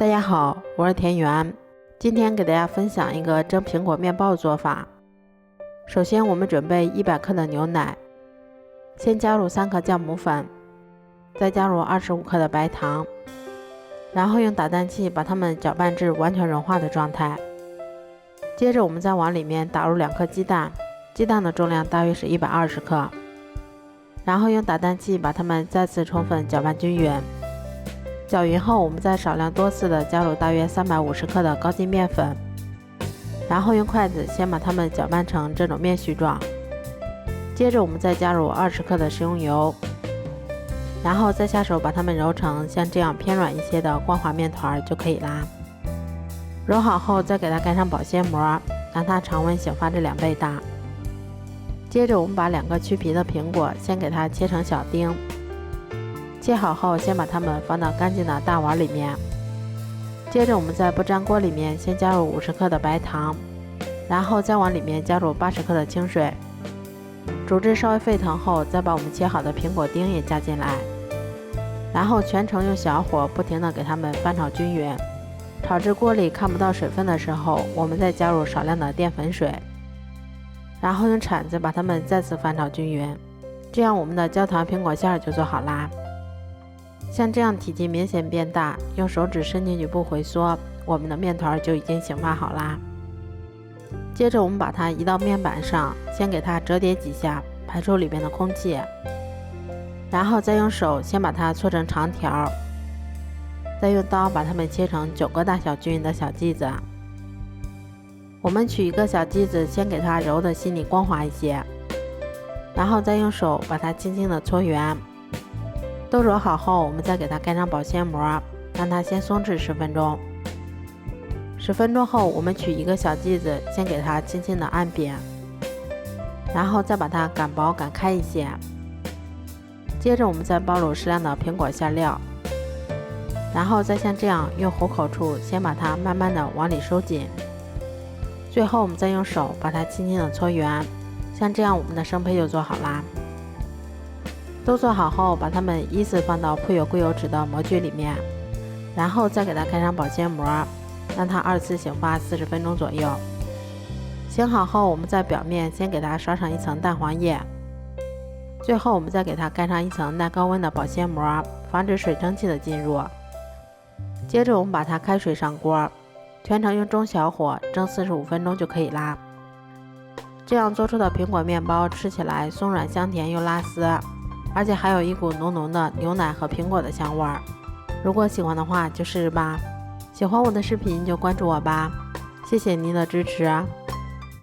大家好，我是田园，今天给大家分享一个蒸苹果面包的做法。首先我们准备100克的牛奶，先加入3克酵母粉，再加入25克的白糖，然后用打蛋器把它们搅拌至完全融化的状态。接着我们再往里面打入2颗鸡蛋，鸡蛋的重量大约是120克，然后用打蛋器把它们再次充分搅拌均匀。搅匀后，我们再少量多次的加入大约350克的高筋面粉，然后用筷子先把它们搅拌成这种面絮状。接着我们再加入20克的食用油，然后再下手把它们揉成像这样偏软一些的光滑面团就可以啦。揉好后再给它盖上保鲜膜，让它常温醒发至2倍大。接着我们把2个去皮的苹果先给它切成小丁，切好后先把它们放到干净的大碗里面。接着我们在不粘锅里面先加入50克的白糖，然后再往里面加入80克的清水，煮至稍微沸腾后再把我们切好的苹果丁也加进来，然后全程用小火不停地给它们翻炒均匀。炒至锅里看不到水分的时候，我们再加入少量的淀粉水，然后用铲子把它们再次翻炒均匀。这样我们的焦糖苹果馅就做好啦。像这样体积明显变大，用手指伸进去不回缩，我们的面团就已经醒发好啦。接着我们把它移到面板上，先给它折叠几下，排出里面的空气，然后再用手先把它搓成长条，再用刀把它们切成9个大小均匀的小剂子。我们取一个小剂子，先给它揉得细腻光滑一些，然后再用手把它轻轻地搓圆。都揉好后，我们再给它盖上保鲜膜，让它先松弛10分钟。10分钟后，我们取一个小剂子，先给它轻轻地按扁，然后再把它擀薄擀开一些。接着我们再包入适量的苹果馅料，然后再像这样用虎口处先把它慢慢地往里收紧。最后我们再用手把它轻轻地搓圆，像这样我们的生胚就做好啦。都做好后，把它们依次放到铺有硅油纸的模具里面，然后再给它盖上保鲜膜，让它2次醒发40分钟左右。醒好后，我们在表面先给它刷上一层蛋黄液，最后我们再给它盖上一层耐高温的保鲜膜，防止水蒸气的进入。接着我们把它开水上锅，全程用中小火蒸45分钟就可以啦。这样做出的苹果面包吃起来松软香甜又拉丝，而且还有一股浓浓的牛奶和苹果的香味儿。如果喜欢的话就试试吧，喜欢我的视频就关注我吧，谢谢您的支持。